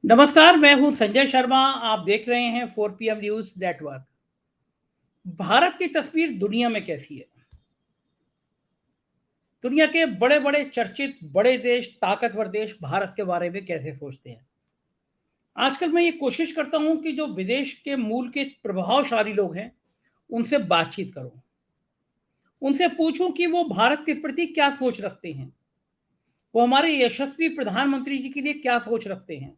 नमस्कार, मैं हूं संजय शर्मा। आप देख रहे हैं 4 PM न्यूज नेटवर्क। भारत की तस्वीर दुनिया में कैसी है? दुनिया के बड़े बड़े चर्चित बड़े देश, ताकतवर देश भारत के बारे में कैसे सोचते हैं? आजकल मैं ये कोशिश करता हूं कि जो विदेश के मूल के प्रभावशाली लोग हैं, उनसे बातचीत करूं, उनसे पूछूं कि वो भारत के प्रति क्या सोच रखते हैं, वो हमारे यशस्वी प्रधानमंत्री जी के लिए क्या सोच रखते हैं,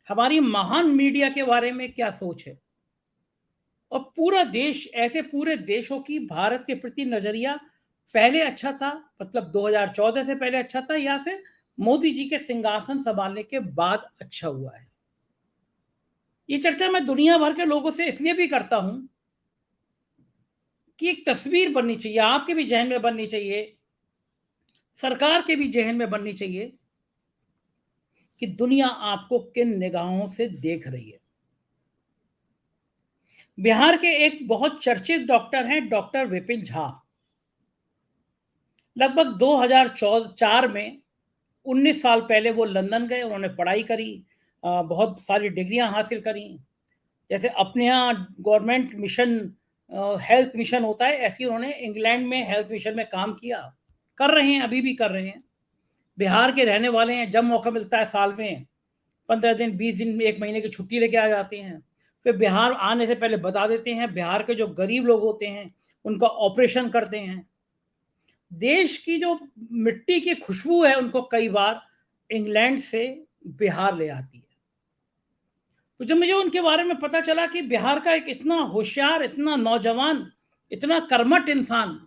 हमारी महान मीडिया के बारे में क्या सोच है, और पूरा देश, ऐसे पूरे देशों की भारत के प्रति नजरिया पहले अच्छा था, मतलब 2014 से पहले अच्छा था, या फिर मोदी जी के सिंहासन संभालने के बाद अच्छा हुआ है। ये चर्चा मैं दुनिया भर के लोगों से इसलिए भी करता हूं कि एक तस्वीर बननी चाहिए, आपके भी जहन में बननी चाहिए, सरकार के भी जहन में बननी चाहिए कि दुनिया आपको किन निगाहों से देख रही है। बिहार के एक बहुत चर्चित डॉक्टर हैं, डॉक्टर विपिन झा। लगभग 2004 में, 19 साल पहले वो लंदन गए, उन्होंने पढ़ाई करी, बहुत सारी डिग्रियां हासिल करी। जैसे अपने यहाँ गवर्नमेंट मिशन, हेल्थ मिशन होता है, ऐसे ही उन्होंने इंग्लैंड में हेल्थ मिशन में काम किया, कर रहे हैं, अभी भी कर रहे हैं। बिहार के रहने वाले हैं, जब मौका मिलता है साल में 15 दिन, 20 दिन, 1 महीने की छुट्टी लेके आ जाते हैं। फिर बिहार आने से पहले बता देते हैं, बिहार के जो गरीब लोग होते हैं उनका ऑपरेशन करते हैं। देश की जो मिट्टी की खुशबू है, उनको कई बार इंग्लैंड से बिहार ले आती है। तो जब मुझे उनके बारे में पता चला कि बिहार का एक इतना होशियार, इतना नौजवान, इतना कर्मठ इंसान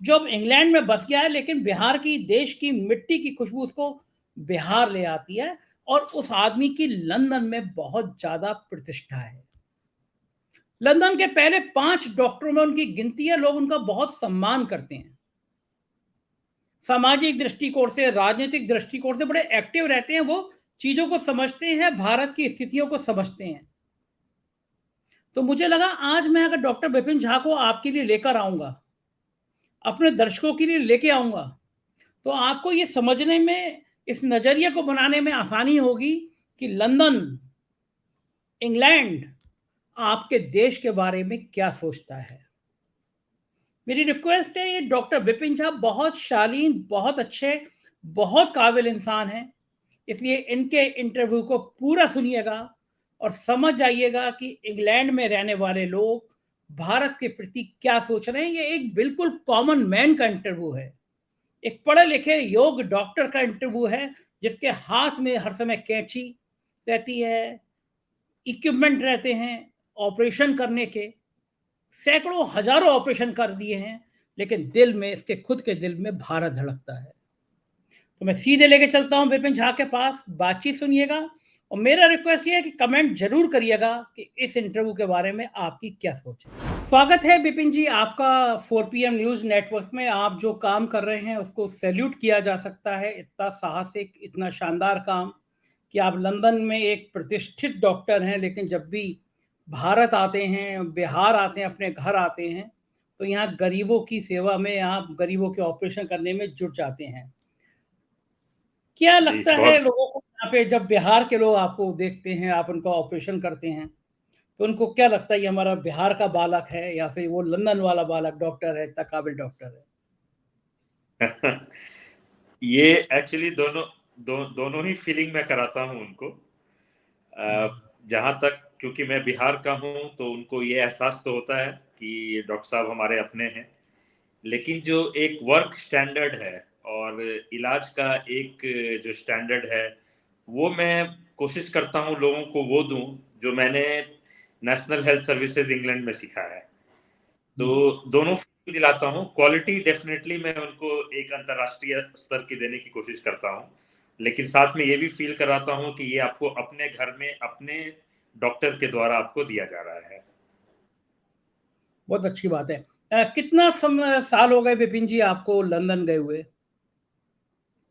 जो अब इंग्लैंड में बस गया है, लेकिन बिहार की, देश की मिट्टी की खुशबू उसको बिहार ले आती है, और उस आदमी की लंदन में बहुत ज्यादा प्रतिष्ठा है। लंदन के पहले 5 डॉक्टरों में उनकी गिनती है, लोग उनका बहुत सम्मान करते हैं। सामाजिक दृष्टिकोण से, राजनीतिक दृष्टिकोण से बड़े एक्टिव रहते हैं, वो चीजों को समझते हैं, भारत की स्थितियों को समझते हैं। तो मुझे लगा आज मैं अगर डॉक्टर विपिन झा को आपके लिए लेकर आऊंगा, अपने दर्शकों के लिए लेके आऊंगा, तो आपको ये समझने में, इस नजरिए को बनाने में आसानी होगी कि लंदन, इंग्लैंड आपके देश के बारे में क्या सोचता है। मेरी रिक्वेस्ट है, ये डॉक्टर विपिन झा बहुत शालीन, बहुत अच्छे, बहुत काबिल इंसान हैं, इसलिए इनके इंटरव्यू को पूरा सुनिएगा और समझ जाइएगा कि इंग्लैंड में रहने वाले लोग भारत के प्रति क्या सोच रहे हैं। ये एक बिल्कुल कॉमन मैन का इंटरव्यू है, एक पढ़े लिखे योग डॉक्टर का इंटरव्यू है, जिसके हाथ में हर समय कैंची रहती है, इक्विपमेंट रहते हैं ऑपरेशन करने के, सैकड़ों हजारों ऑपरेशन कर दिए हैं, लेकिन दिल में, इसके खुद के दिल में भारत धड़कता है। तो मैं सीधे लेके चलता हूं विपिन झा के पास, बातचीत सुनिएगा, और मेरा रिक्वेस्ट ये है कि कमेंट जरूर करिएगा कि इस इंटरव्यू के बारे में आपकी क्या सोच है। स्वागत है विपिन जी आपका 4 PM न्यूज नेटवर्क में। आप जो काम कर रहे हैं उसको सैल्यूट किया जा सकता है, इतना साहसिक, इतना शानदार काम कि आप लंदन में एक प्रतिष्ठित डॉक्टर हैं, लेकिन जब भी भारत आते हैं, बिहार आते हैं, अपने घर आते हैं, तो यहाँ गरीबों की सेवा में, आप गरीबों के ऑपरेशन करने में जुट जाते हैं। क्या जी, लगता है बहुत लोगों को यहाँ पे, जब बिहार के लोग आपको देखते हैं, आप उनका ऑपरेशन करते हैं, तो उनको क्या लगता है, ये हमारा बिहार का बालक है या फिर वो लंदन वाला बालक डॉक्टर है, इतना काबिल डॉक्टर है? ये एक्चुअली दोनों ही फीलिंग में कराता हूँ उनको। जहाँ तक, क्योंकि मैं बिहार का हूँ, तो उनको ये एहसास तो होता है कि ये डॉक्टर साहब हमारे अपने हैं। लेकिन जो एक वर्क स्टैंडर्ड है और इलाज का एक जो स्टैंडर्ड है, वो मैं कोशिश करता हूँ लोगों को वो दूँ जो मैंने नेशनल हेल्थ सर्विसेज इंग्लैंड में सीखा है। तो दोनों फील दिलाता हूँ। क्वालिटी डेफिनेटली मैं उनको एक अंतर्राष्ट्रीय स्तर की देने की कोशिश करता हूँ, लेकिन साथ में ये भी फील कराता हूँ कि ये आपको अपने घर में अपने डॉक्टर के द्वारा आपको दिया जा रहा है। बहुत अच्छी बात है। कितना साल हो गए विपिन जी आपको लंदन गए हुए?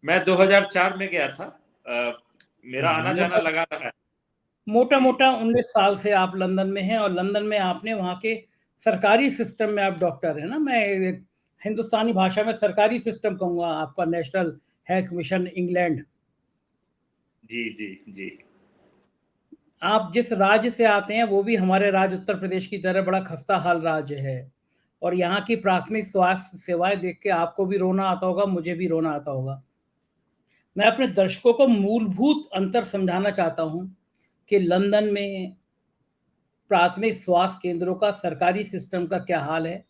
मैं 2004 में गया था। मेरा आना जाना मोटा लगा रहा है। मोटा जी मोटा 19 साल से आप लंदन में हैं, और लंदन में आपने वहाँ के सरकारी सिस्टम में, आप डॉक्टर हैं ना, मैं हिंदुस्तानी भाषा में सरकारी सिस्टम कहूँगा आपका, नेशनल हेल्थ मिशन इंग्लैंड। जी जी जी। आप जिस राज्य से आते हैं वो भी हमारे राज्य उत्तर प्रदेश की तरह बड़ा खस्ता हाल राज्य है, और यहाँ की प्राथमिक स्वास्थ्य सेवाएं देख के आपको भी रोना आता होगा, मुझे भी रोना आता होगा। मैं अपने दर्शकों को मूलभूत अंतर समझाना चाहता हूं कि लंदन में प्राथमिक स्वास्थ्य केंद्रों का सरकारी सिस्टम का क्या हाल है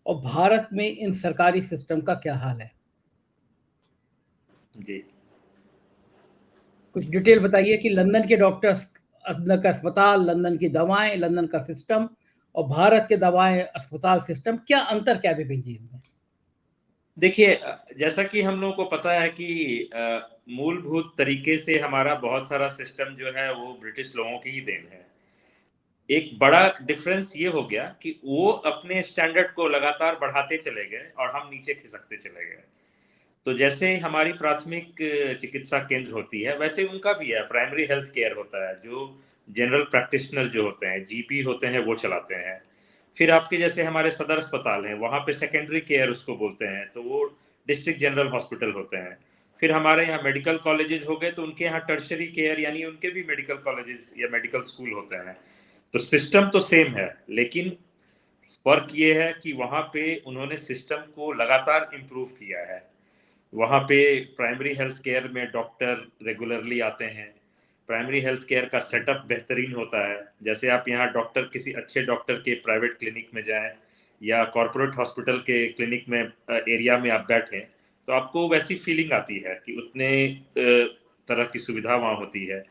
और भारत में इन सरकारी सिस्टम का क्या हाल है। जी। कुछ डिटेल बताइए कि लंदन के डॉक्टर्स, लंदन का अस्पताल, लंदन की दवाएं, लंदन का सिस्टम और भारत के दवाएं अस्पताल सिस्टम, क्या अंतर, क्या विपिन जी इनमें? देखिए, जैसा कि हम लोगों को पता है कि मूलभूत तरीके से हमारा बहुत सारा सिस्टम जो है वो ब्रिटिश लोगों की ही देन है। एक बड़ा डिफरेंस ये हो गया कि वो अपने स्टैंडर्ड को लगातार बढ़ाते चले गए और हम नीचे खिसकते चले गए। तो जैसे हमारी प्राथमिक चिकित्सा केंद्र होती है, वैसे उनका भी है, प्राइमरी हेल्थ केयर होता है, जो जनरल प्रैक्टिशनर जो होते हैं, जीपी होते हैं, वो चलाते हैं। फिर आपके जैसे हमारे सदर अस्पताल हैं, वहाँ पे सेकेंडरी केयर उसको बोलते हैं, तो वो डिस्ट्रिक्ट जनरल हॉस्पिटल होते हैं। फिर हमारे यहाँ मेडिकल कॉलेजेस हो गए, तो उनके यहाँ टर्शरी केयर यानी उनके भी मेडिकल कॉलेजेस या मेडिकल स्कूल होते हैं। तो सिस्टम तो सेम है, लेकिन फर्क ये है कि वहाँ पे उन्होंने सिस्टम को लगातार इम्प्रूव किया है। वहाँ पे प्राइमरी हेल्थ केयर में डॉक्टर रेगुलरली आते हैं। प्राइमरी हेल्थ केयर का सेटअप बेहतरीन होता है। जैसे आप यहाँ डॉक्टर, किसी अच्छे डॉक्टर के प्राइवेट क्लिनिक में जाएं या कॉरपोरेट हॉस्पिटल के क्लिनिक में एरिया में आप बैठें, तो आपको वैसी फीलिंग आती है कि उतने तरह की सुविधा वहाँ होती है।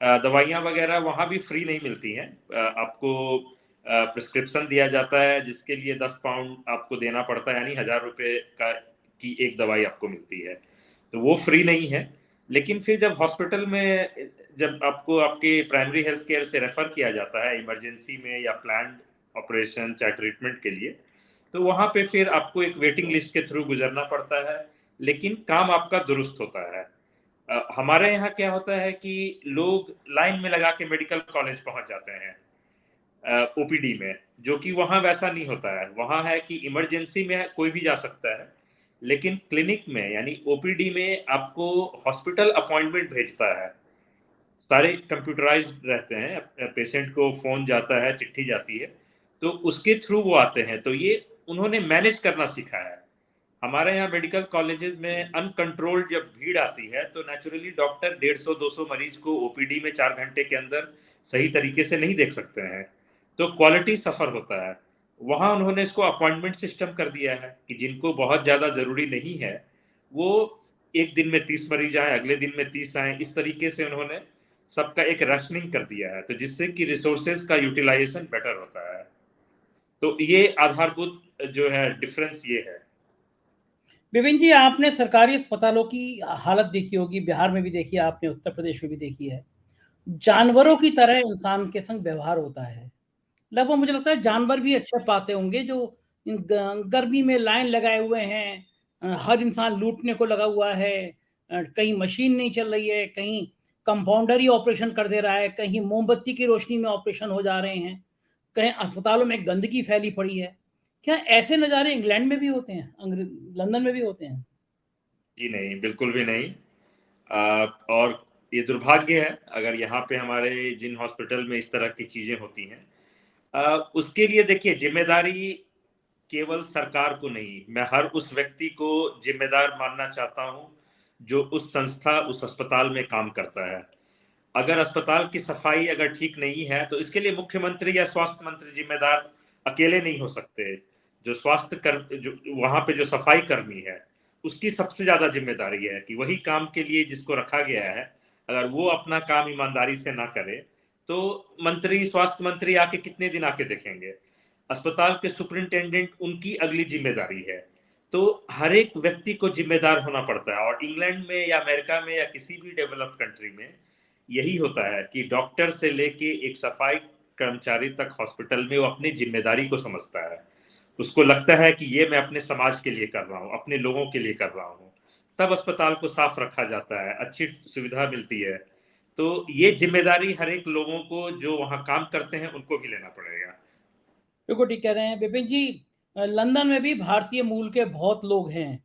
दवाइयाँ वगैरह वहाँ भी फ्री नहीं मिलती हैं। आपको प्रिस्क्रिप्शन दिया जाता है, जिसके लिए 10 पाउंड आपको देना पड़ता है, यानी 1000 रुपये का की एक दवाई आपको मिलती है। तो वो फ्री नहीं है। लेकिन फिर जब हॉस्पिटल में, जब आपको आपके प्राइमरी हेल्थ केयर से रेफर किया जाता है इमरजेंसी में या प्लान्ड ऑपरेशन या ट्रीटमेंट के लिए, तो वहाँ पे फिर आपको एक वेटिंग लिस्ट के थ्रू गुजरना पड़ता है, लेकिन काम आपका दुरुस्त होता है। हमारे यहाँ क्या होता है कि लोग लाइन में लगा के मेडिकल कॉलेज पहुंच जाते हैं ओपीडी में, जो कि वहाँ वैसा नहीं होता है। वहाँ है कि इमरजेंसी में कोई भी जा सकता है, लेकिन क्लिनिक में यानी ओपीडी में आपको हॉस्पिटल अपॉइंटमेंट भेजता है। सारे कंप्यूटराइज्ड रहते हैं, पेशेंट को फ़ोन जाता है, चिट्ठी जाती है, तो उसके थ्रू वो आते हैं। तो ये उन्होंने मैनेज करना सीखा है। हमारे यहाँ मेडिकल कॉलेजेस में अनकंट्रोल्ड जब भीड़ आती है, तो नेचुरली डॉक्टर 150-200 मरीज को ओपीडी में 4 घंटे के अंदर सही तरीके से नहीं देख सकते हैं, तो क्वालिटी सफ़र होता है। वहाँ उन्होंने इसको अपॉइंटमेंट सिस्टम कर दिया है कि जिनको बहुत ज़्यादा ज़रूरी नहीं है, वो एक दिन में 30 मरीज आएँ, अगले दिन में 30 आएँ, इस तरीके से उन्होंने सबका एक रैशनिंग कर दिया है, तो जिससे कि रिसोर्सेज़ का यूटिलाइज़ेशन बेटर होता है। तो ये आधारभूत जो है डिफरेंस ये है। विपिन जी, आपने सरकारी अस्पतालों की हालत देखी होगी, बिहार में भी देखी है आपने, उत्तर प्रदेश में भी देखी है। जानवरों की तरह इंसान के संग व्यवहार होता है। लगभग मुझे लगता है जानवर भी अच्छे पाते होंगे जो इन गर्मी में लाइन लगाए हुए हैं। हर इंसान लूटने को लगा हुआ है। कहीं मशीन नहीं चल रही है, कहीं कंपाउंडर ही ऑपरेशन कर दे रहा है, कहीं मोमबत्ती की रोशनी में ऑपरेशन हो जा रहे हैं, कहीं अस्पतालों में गंदगी फैली पड़ी है। क्या ऐसे नज़ारे इंग्लैंड में भी होते हैं, लंदन में भी होते हैं? जी नहीं, बिल्कुल भी नहीं। और ये दुर्भाग्य है अगर यहाँ पे हमारे जिन हॉस्पिटल में इस तरह की चीज़ें होती हैं। उसके लिए देखिए, ज़िम्मेदारी केवल सरकार को नहीं, मैं हर उस व्यक्ति को ज़िम्मेदार मानना चाहता हूँ, जो उस संस्था, उस अस्पताल में काम करता है। अगर अस्पताल की सफाई अगर ठीक नहीं है, तो इसके लिए मुख्यमंत्री या स्वास्थ्य मंत्री ज़िम्मेदार अकेले नहीं हो सकते। जो जो वहाँ पे जो सफाई कर्मी है, उसकी सबसे ज़्यादा ज़िम्मेदारी है कि वही काम के लिए जिसको रखा गया है, अगर वो अपना काम ईमानदारी से ना करे, तो मंत्री, स्वास्थ्य मंत्री आके कितने दिन आके देखेंगे? अस्पताल के सुपरिटेंडेंट, उनकी अगली ज़िम्मेदारी है। तो हर एक व्यक्ति को ज़िम्मेदार होना पड़ता है, और इंग्लैंड में या अमेरिका में या किसी भी डेवलप्ड कंट्री में यही होता है कि डॉक्टर से लेके एक सफाई कर्मचारी तक हॉस्पिटल में वो अपनी ज़िम्मेदारी को समझता है। उसको लगता है कि ये मैं अपने समाज के लिए कर रहा हूँ, अपने लोगों के लिए कर रहा हूँ। तब अस्पताल को साफ रखा जाता है, अच्छी सुविधा मिलती है। तो ये ज़िम्मेदारी हर एक लोगों को जो वहाँ काम करते हैं, उनको भी लेना पड़ेगा। बिल्कुल ठीक कह रहे हैं विपिन जी। लंदन में भी भारतीय मूल के बहुत लोग हैं।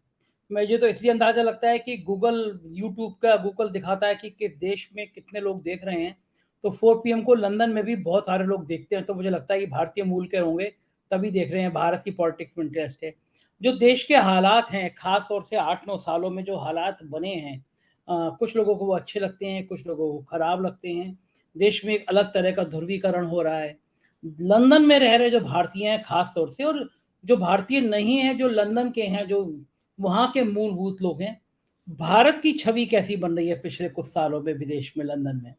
मुझे तो इसलिए अंदाजा लगता है कि गूगल, यूट्यूब का गूगल दिखाता है कि किस देश में कितने लोग देख रहे हैं, तो 4 पीएम को लंदन में भी बहुत सारे लोग देखते हैं, तो मुझे लगता है कि भारतीय मूल के होंगे, तभी देख रहे हैं, भारत की पॉलिटिक्स में इंटरेस्ट है। जो देश के हालात हैं, ख़ास तौर से 8-9 सालों में जो हालात बने हैं, कुछ लोगों को वो अच्छे लगते हैं, कुछ लोगों को खराब लगते हैं। देश में एक अलग तरह का ध्रुवीकरण हो रहा है। लंदन में रह रहे जो भारतीय हैं ख़ास तौर से, और जो भारतीय नहीं हैं, जो लंदन के हैं, जो वहाँ के मूलभूत लोग हैं, भारत की छवि कैसी बन रही है पिछले कुछ सालों में विदेश में, लंदन में?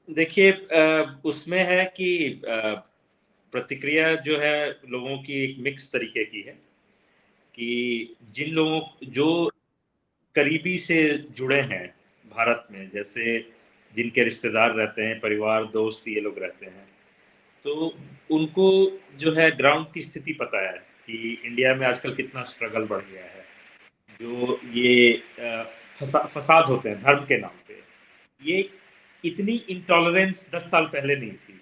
देखिए, उसमें है कि प्रतिक्रिया जो है लोगों की एक मिक्स तरीके की है कि जिन लोगों जो करीबी से जुड़े हैं भारत में, जैसे जिनके रिश्तेदार रहते हैं, परिवार, दोस्त, ये लोग रहते हैं, तो उनको जो है ग्राउंड की स्थिति पता है कि इंडिया में आजकल कितना स्ट्रगल बढ़ गया है। जो ये फसाद होते हैं धर्म के नाम पे, ये इतनी इंटॉलरेंस 10 साल पहले नहीं थी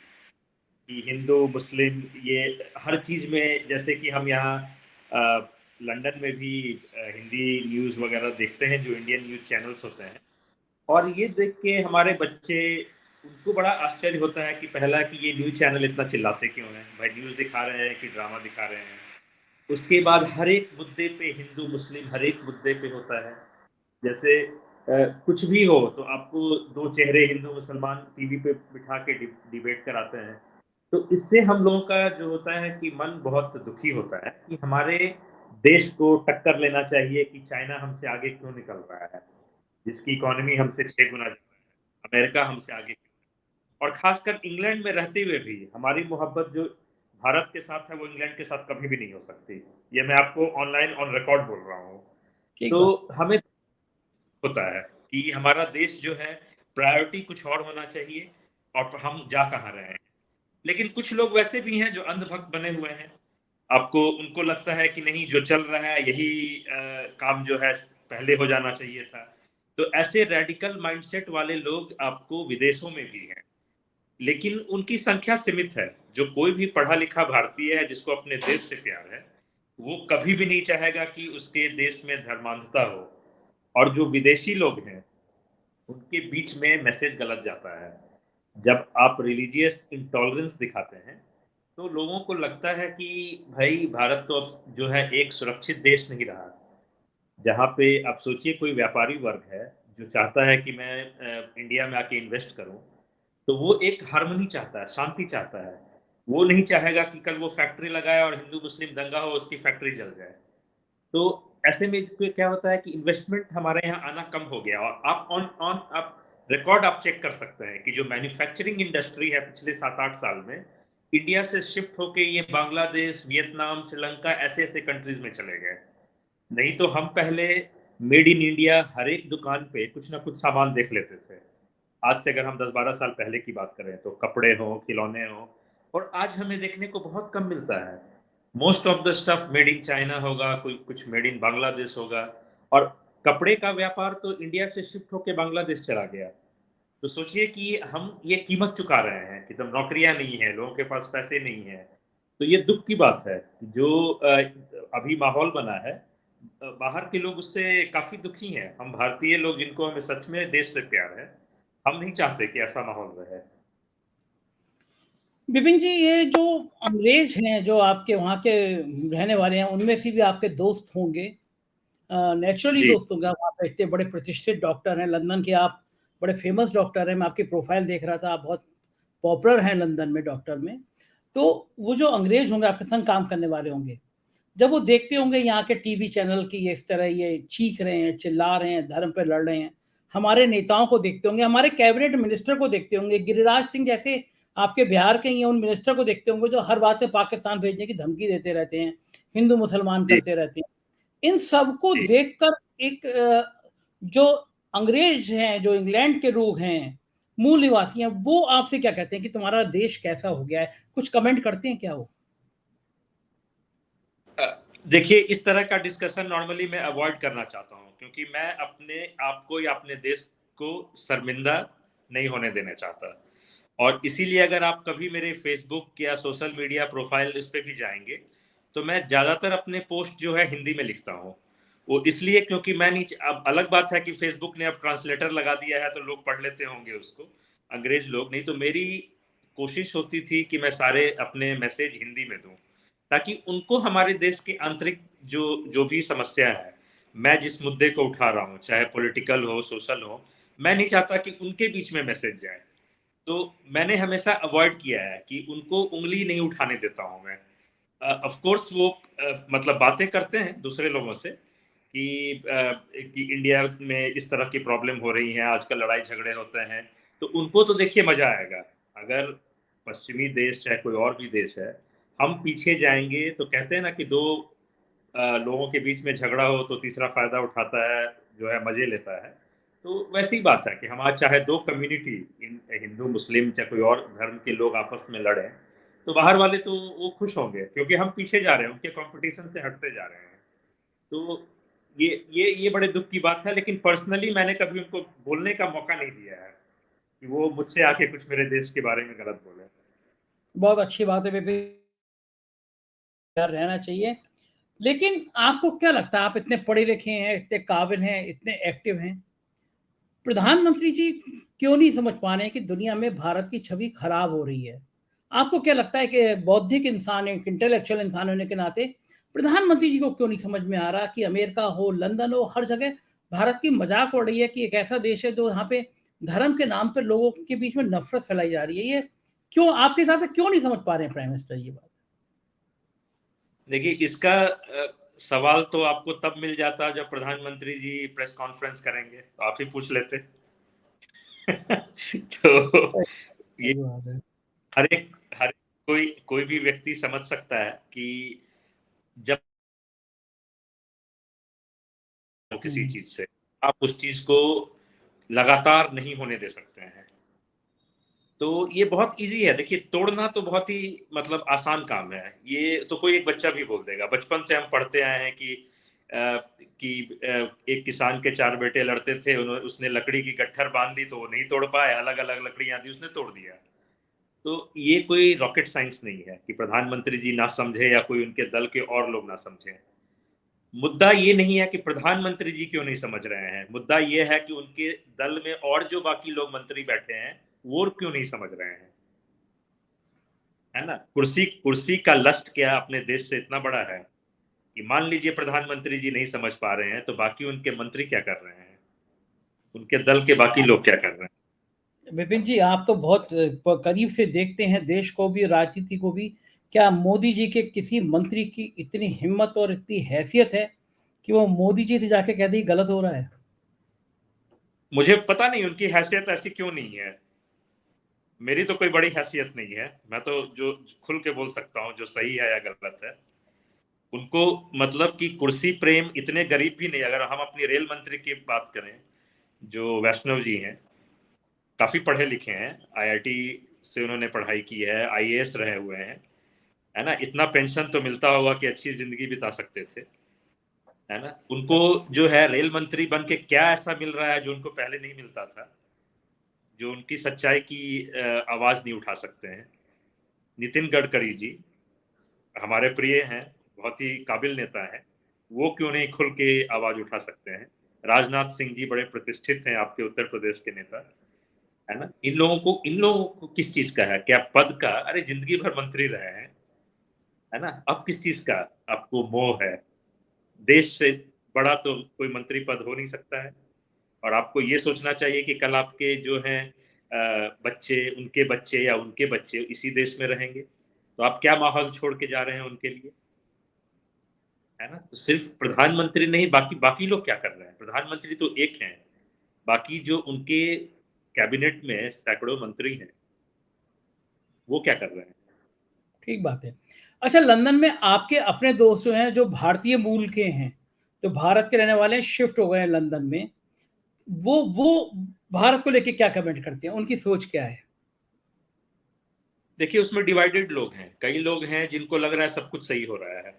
कि हिंदू मुस्लिम ये हर चीज में, जैसे कि हम यहाँ लंदन में भी हिंदी न्यूज़ वगैरह देखते हैं, जो इंडियन न्यूज़ चैनल्स होते हैं, और ये देख के हमारे बच्चे, उनको बड़ा आश्चर्य होता है कि पहला कि ये न्यूज़ चैनल इतना चिल्लाते क्यों हैं भाई, न्यूज़ दिखा रहे हैं कि ड्रामा दिखा रहे हैं। उसके बाद हर एक मुद्दे पे हिंदू मुस्लिम हर एक मुद्दे पे होता है। जैसे कुछ भी हो तो आपको दो चेहरे हिंदू मुसलमान टीवी पे बिठा के डिबेट कराते हैं। तो इससे हम लोगों का जो होता है कि मन बहुत दुखी होता है कि हमारे देश को टक्कर लेना चाहिए कि चाइना हमसे आगे क्यों निकल रहा है, जिसकी इकोनॉमी हमसे 6 गुना ज़्यादा है, अमेरिका हमसे आगे क्यों है? और खासकर इंग्लैंड में रहते हुए भी हमारी मोहब्बत जो भारत के साथ है वो इंग्लैंड के साथ कभी भी नहीं हो सकती। ये मैं आपको ऑनलाइन ऑन रिकॉर्ड बोल रहा हूँ। ठीक तो बात। हमें होता है कि हमारा देश जो है प्रायोरिटी कुछ और होना चाहिए और हम जा कहाँ रहे हैं। लेकिन कुछ लोग वैसे भी हैं जो अंधभक्त बने हुए हैं। आपको उनको लगता है कि नहीं, जो चल रहा है यही काम जो है पहले हो जाना चाहिए था। तो ऐसे रैडिकल माइंडसेट वाले लोग आपको विदेशों में भी हैं, लेकिन उनकी संख्या सीमित है। जो कोई भी पढ़ा-लिखा भारतीय है जिसको अपने देश से प्यार है, वो कभी भी नहीं चाहेगा कि उसके देश में धर्मांधता हो। और जो विदेशी लोग हैं, उनके बीच में मैसेज गलत जाता है। जब आप रिलीजियस इंटॉलरेंस दिखाते हैं, तो लोगों को लगता है कि भाई भारत तो अब जो है एक सुरक्षित देश नहीं रहा। जहाँ पे आप सोचिए कोई व्यापारी वर्ग है, जो चाहता है कि मैं इंडिया में आके इन्वेस्ट करूँ, तो वो एक हार्मनी चाहता है, शांति चाहता है। वो नहीं चाहेगा कि कल वो फैक्ट्री लगाए और हिंदू-मुस्लिम दंगा हो, उसकी फैक्ट्री जल जाए। तो ऐसे में क्या होता है कि इन्वेस्टमेंट हमारे यहाँ आना कम हो गया, और आप ऑन ऑन आप रिकॉर्ड आप चेक कर सकते हैं कि जो मैन्युफैक्चरिंग इंडस्ट्री है पिछले 7-8 साल में, इंडिया से शिफ्ट होके ये बांग्लादेश, वियतनाम, श्रीलंका ऐसे-ऐसे कंट्रीज़ में चले गए। नहीं तो हम पहले मेड इन इंडिया हर एक दुकान पे कुछ ना कुछ सामान देख लेते थे। आज से अगर हम 10-12 साल पहले की बात करें तो कपड़े हों, खिलौने हों, और आज हमें देखने को बहुत कम मिलता है। Most of the stuff made in China होगा, कोई कुछ मेड इन बांग्लादेश होगा, और कपड़े का व्यापार तो इंडिया से शिफ्ट होके बांग्लादेश चला गया। तो सोचिए कि हम ये कीमत चुका रहे हैं कि तब नौकरियाँ नहीं हैं, लोगों के पास पैसे नहीं हैं। तो ये दुःख की बात है, जो अभी माहौल बना है, बाहर के लोग उससे काफ़ी दुखी हैं। हम भारतीय लोग जिनको हमें सच में देश से प्यार है, हम नहीं चाहते कि ऐसा माहौल रहे। विपिन जी, ये जो अंग्रेज हैं, जो आपके वहाँ के रहने वाले हैं, उनमें से भी आपके दोस्त होंगे, नेचुरली जी, दोस्त होंगे। आप वहाँ पे इतने बड़े प्रतिष्ठित डॉक्टर हैं, लंदन के आप बड़े फेमस डॉक्टर हैं। मैं आपकी प्रोफाइल देख रहा था, आप बहुत पॉपुलर हैं लंदन में डॉक्टर में। तो वो जो अंग्रेज होंगे, आपके संग काम करने वाले होंगे, जब वो देखते होंगे यहाँ के टीवी चैनल की ये इस तरह ये चीख रहे हैं, चिल्ला रहे हैं, धर्म पे लड़ रहे हैं, हमारे नेताओं को देखते होंगे, हमारे कैबिनेट मिनिस्टर को देखते होंगे, गिरिराज सिंह जैसे आपके बिहार के ही हैं, उन मिनिस्टर को देखते होंगे जो हर बात पे पाकिस्तान भेजने की धमकी देते रहते हैं, हिंदू मुसलमान जी, करते रहते हैं। इन सबको जी। देखकर एक जो अंग्रेज हैं, जो इंग्लैंड के लोग हैं, मूल निवासी हैं, वो आपसे क्या कहते हैं कि तुम्हारा देश कैसा हो गया है? कुछ कमेंट करते हैं क्या वो? अ, देखिए, इस तरह का डिस्कशन नॉर्मली मैं अवॉइड करना चाहता हूँ, क्योंकि मैं अपने आप को या अपने देश को शर्मिंदा नहीं होने देना चाहता। और इसीलिए अगर आप कभी मेरे फ़ेसबुक या सोशल मीडिया प्रोफ़ाइल इस पे भी जाएँगे, तो मैं ज़्यादातर अपने पोस्ट जो है हिंदी में लिखता हूँ। वो इसलिए क्योंकि मैं नहीं, अब अलग बात है कि फेसबुक ने अब ट्रांसलेटर लगा दिया है तो लोग पढ़ लेते होंगे उसको, अंग्रेज लोग। नहीं तो मेरी कोशिश होती थी कि मैं सारे अपने मैसेज हिंदी में दूं, ताकि उनको हमारे देश के आंतरिक जो जो भी समस्या है, मैं जिस मुद्दे को उठा रहा हूँ, चाहे पॉलिटिकल हो, सोशल हो, मैं नहीं चाहता कि उनके बीच में मैसेज जाए। तो मैंने हमेशा अवॉइड किया है कि उनको उंगली नहीं उठाने देता हूँ मैं। ऑफ कोर्स वो मतलब बातें करते हैं दूसरे लोगों से कि इंडिया में इस तरह की प्रॉब्लम हो रही है, आजकल लड़ाई झगड़े होते हैं, तो उनको तो देखिए मजा आएगा। अगर पश्चिमी देश चाहे कोई और भी देश है, हम पीछे जाएंगे तो कहते हैं ना कि दो लोगों के बीच में झगड़ा हो तो तीसरा फायदा उठाता है, जो है मजे लेता है। तो वैसी ही बात है कि हम आज चाहे दो कम्युनिटी, हिंदू मुस्लिम चाहे कोई और धर्म के लोग आपस में लड़े, तो बाहर वाले तो वो खुश होंगे क्योंकि हम पीछे जा रहे हैं, उनके कंपटीशन से हटते जा रहे हैं। तो ये बड़े दुख की बात है, लेकिन पर्सनली मैंने कभी उनको बोलने का मौका नहीं दिया है कि वो मुझसे आके कुछ मेरे देश के बारे में गलत बोले। बहुत अच्छी बात है विपिन, रहना चाहिए। लेकिन आपको क्या लगता है, आप इतने पढ़े लिखे हैं, इतने काबिल हैं, इतने एक्टिव हैं, प्रधानमंत्री जी क्यों नहीं समझ पा रहे हैं कि दुनिया में भारत की छवि खराब हो रही है? आपको क्या लगता है कि बौद्धिक इंसान, एक इंटेलेक्चुअल इंसान होने के नाते प्रधानमंत्री जी को क्यों नहीं समझ में आ रहा कि अमेरिका हो, लंदन हो, हर जगह भारत की मजाक उड़ रही है कि एक ऐसा देश है जो यहाँ पे धर्म के नाम पर लोगों के बीच में नफरत फैलाई जा रही है? ये क्यों आपके हिसाब से क्यों नहीं समझ पा रहे हैं प्राइम मिनिस्टर ये बात? देखिए, इसका सवाल तो आपको तब मिल जाता जब प्रधानमंत्री जी प्रेस कॉन्फ्रेंस करेंगे, तो आप ही पूछ लेते। तो ये सही बात है। हर एक कोई कोई भी व्यक्ति समझ सकता है कि जब किसी हम्म। चीज से, आप उस चीज को लगातार नहीं होने दे सकते हैं। तो ये बहुत इजी है, देखिए तोड़ना तो बहुत ही मतलब आसान काम है। ये तो कोई एक बच्चा भी बोल देगा, बचपन से हम पढ़ते आए हैं एक किसान के चार बेटे लड़ते थे, उसने लकड़ी की गट्ठर बांध दी तो वो नहीं तोड़ पाए, अलग अलग लकड़ियां दी, उसने तोड़ दिया। तो ये कोई रॉकेट साइंस नहीं है कि प्रधानमंत्री जी ना समझे या कोई उनके दल के और लोग ना समझे। मुद्दा ये नहीं है कि प्रधानमंत्री जी क्यों नहीं समझ रहे हैं, मुद्दा ये है कि उनके दल में और जो बाकी लोग मंत्री बैठे हैं वो क्यों नहीं समझ रहे हैं। है ना, कुर्सी कुर्सी का लस्ट क्या अपने देश से इतना बड़ा है कि मान लीजिए प्रधानमंत्री जी नहीं समझ पा रहे हैं, तो बाकी उनके मंत्री क्या कर रहे हैं, उनके दल के बाकी लोग क्या कर रहे हैं। विपिन जी, आप तो बहुत करीब से देखते हैं देश को भी, राजनीति को भी। क्या मोदी जी के किसी मंत्री की इतनी हिम्मत और इतनी हैसियत है कि वो मोदी जी से जाके कह दे गलत हो रहा है? मुझे पता नहीं उनकी हैसियत ऐसी क्यों नहीं है। मेरी तो कोई बड़ी हैसियत नहीं है, मैं तो जो खुल के बोल सकता हूँ जो सही है या गलत है। उनको मतलब कि कुर्सी प्रेम इतने गरीब भी नहीं। अगर हम अपनी रेल मंत्री की बात करें, जो वैष्णव जी हैं, काफी पढ़े लिखे हैं, आईआईटी से उन्होंने पढ़ाई की है, आईएएस रहे हुए हैं, है ना, इतना पेंशन तो मिलता होगा कि अच्छी जिंदगी बिता सकते थे। है ना, उनको जो है रेल मंत्री बन के क्या ऐसा मिल रहा है जो उनको पहले नहीं मिलता था, जो उनकी सच्चाई की आवाज नहीं उठा सकते हैं। नितिन गडकरी जी हमारे प्रिय हैं, बहुत ही काबिल नेता हैं, वो क्यों नहीं खुल के आवाज उठा सकते हैं। राजनाथ सिंह जी बड़े प्रतिष्ठित हैं आपके उत्तर प्रदेश के नेता, है ना। इन लोगों को किस चीज का है, क्या पद का? अरे जिंदगी भर मंत्री रहे हैं, है ना, अब किस चीज का आपको मोह है? देश से बड़ा तो कोई मंत्री पद हो नहीं सकता है। और आपको ये सोचना चाहिए कि कल आपके जो हैं बच्चे, उनके बच्चे या उनके बच्चे इसी देश में रहेंगे, तो आप क्या माहौल छोड़ के जा रहे हैं उनके लिए। है ना, तो सिर्फ प्रधानमंत्री नहीं, बाकी बाकी लोग क्या कर रहे हैं? प्रधानमंत्री तो एक हैं, बाकी जो उनके कैबिनेट में सैकड़ों मंत्री हैं, वो क्या कर रहे हैं? ठीक बात है। अच्छा, लंदन में आपके अपने दोस्त जो हैं, जो भारतीय मूल के हैं, जो भारत के रहने वाले हैं, शिफ्ट हो गए हैं लंदन में, वो भारत को लेके क्या कमेंट करते हैं? उनकी सोच क्या है? देखिए, उसमें डिवाइडेड लोग हैं। कई लोग हैं जिनको लग रहा है सब कुछ सही हो रहा है,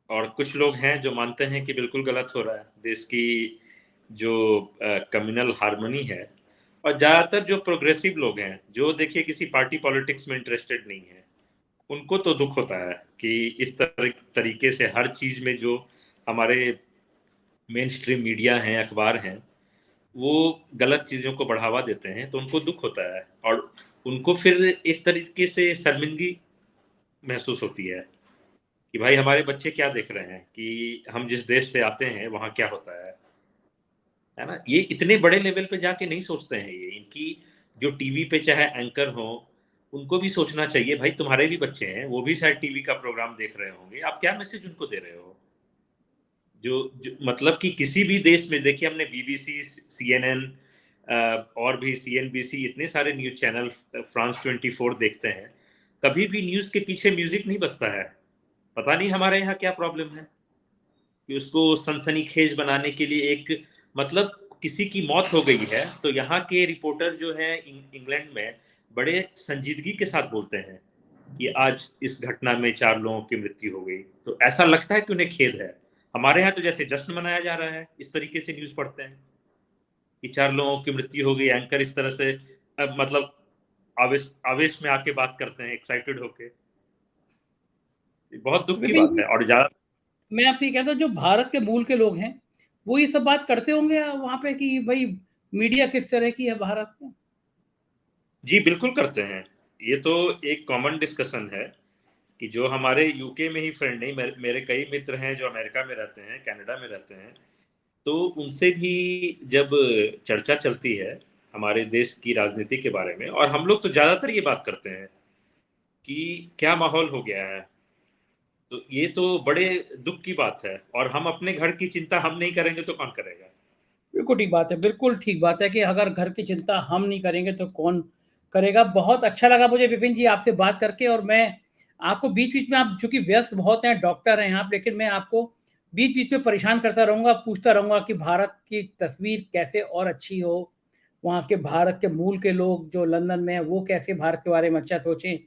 और कुछ लोग हैं जो मानते हैं कि बिल्कुल गलत हो रहा है। देश की जो कम्युनल हार्मनी है, और ज़्यादातर जो प्रोग्रेसिव लोग हैं, जो देखिए किसी पार्टी पॉलिटिक्स में इंटरेस्टेड नहीं है, उनको तो दुख होता है कि इस तरीके से हर चीज़ में जो हमारे मेन स्ट्रीम मीडिया हैं, अखबार हैं, वो गलत चीज़ों को बढ़ावा देते हैं, तो उनको दुःख होता है और उनको फिर एक तरीके से शर्मिंदगी महसूस होती है कि भाई हमारे बच्चे क्या देख रहे हैं कि हम जिस देश से आते हैं, वहाँ क्या होता है ना? ये इतने बड़े लेवल पे जाके नहीं सोचते हैं ये, इनकी जो टीवी पे चाहे एंकर हों, उनको भी सोचना चाहिए भाई तुम्हारे भी बच्चे हैं, वो भी शायद टीवी का प्रोग्राम देख रहे होंगे, आप क्या मैसेज उनको दे रहे हो? जो मतलब कि किसी भी देश में देखिए हमने बीबीसी, सीएनएन और भी सीएनबीसी इतने सारे न्यूज़ चैनल फ्रांस 24 देखते हैं, कभी भी न्यूज़ के पीछे म्यूज़िक नहीं बजता है। पता नहीं हमारे यहाँ क्या प्रॉब्लम है कि उसको सनसनीखेज बनाने के लिए एक मतलब किसी की मौत हो गई है, तो यहाँ के रिपोर्टर जो हैं इंग्लैंड में बड़े संजीदगी के साथ बोलते हैं कि आज इस घटना में 4 लोगों की मृत्यु हो गई। तो ऐसा लगता है कि उन्हें खेद है। हमारे यहाँ तो जैसे जश्न मनाया जा रहा है, इस तरीके से न्यूज़ पढ़ते हैं कि 4 लोगों की मृत्यु हो गई, एंकर इस तरह से मतलब आवेश आवेश में आके बात करते हैं, एक्साइटेड होके। ये बहुत तो दुःख की विपिन बात जी, है और ज़्यादा मैं आपसे ये कहता हूँ जो भारत के मूल के लोग हैं, वो ये सब बात करते होंगे वहाँ पे कि भई मीडिया किस तरह की है भारत में? जी, बिल्कुल करते हैं। ये तो एक कॉमन डिस्कशन है कि जो हमारे यूके में ही फ्रेंड नहीं, मेरे कई मित्र हैं जो अमेरिका में रहते हैं, कनाडा में रहते हैं, तो उनसे भी जब चर्चा चलती है हमारे देश की राजनीति के बारे में और हम लोग तो ज़्यादातर ये बात करते हैं कि क्या माहौल हो गया है। तो ये तो बड़े दुःख की बात है और हम अपने घर की चिंता हम नहीं करेंगे तो कौन करेगा? बिल्कुल ठीक बात है, बिल्कुल ठीक बात है कि अगर घर की चिंता हम नहीं करेंगे तो कौन करेगा। बहुत अच्छा लगा मुझे विपिन जी आपसे बात करके और मैं आपको बीच-बीच में आप चूँकि व्यस्त बहुत हैं, डॉक्टर हैं आप, लेकिन मैं आपको बीच-बीच में परेशान करता रहूँगा, पूछता रहूँगा कि भारत की तस्वीर कैसे और अच्छी हो, वहाँ के भारत के मूल के लोग जो लंदन में हैं, वो कैसे भारत के बारे में अच्छा सोचें।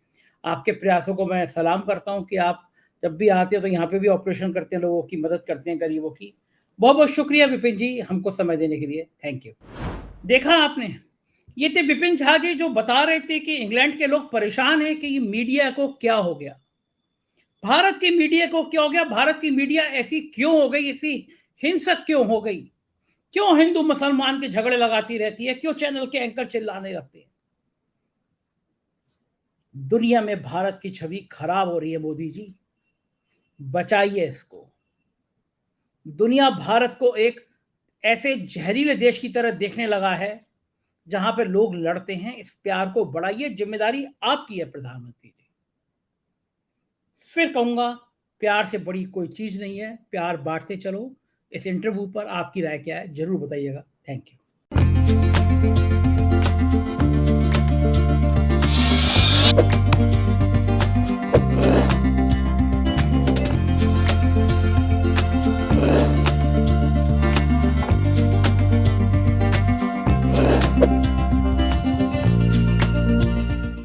आपके प्रयासों को मैं सलाम करता हूँ कि आप जब भी आते हैं तो यहाँ पे भी ऑपरेशन करते हैं, लोगों की मदद करते हैं, गरीबों की। बहुत-बहुत शुक्रिया विपिन जी हमको समय देने के लिए। Thank you. देखा आपने, ये थे विपिन झा जी जो बता रहे थे कि इंग्लैंड के लोग परेशान हैं कि ये मीडिया को क्या हो गया? भारत की मीडिया को क्या हो गया? भारत की मीडिया ऐसी क्यों हो गई? ऐसी हिंसक क्यों हो गई? क्यों हिंदू मुसलमान के झगड़े लगाती रहती है? क्यों चैनल के एंकर चिल्लाने लगते हैं? दुनिया में भारत की छवि खराब हो रही है मोदी जी, बचाइए इसको। दुनिया भारत को एक ऐसे जहरीले देश की तरह देखने लगा है जहां पे लोग लड़ते हैं। इस प्यार को बढ़ाइए, जिम्मेदारी आपकी है प्रधानमंत्री जी। फिर कहूंगा, प्यार से बड़ी कोई चीज नहीं है, प्यार बांटते चलो। इस इंटरव्यू पर आपकी राय क्या है जरूर बताइएगा। Thank you.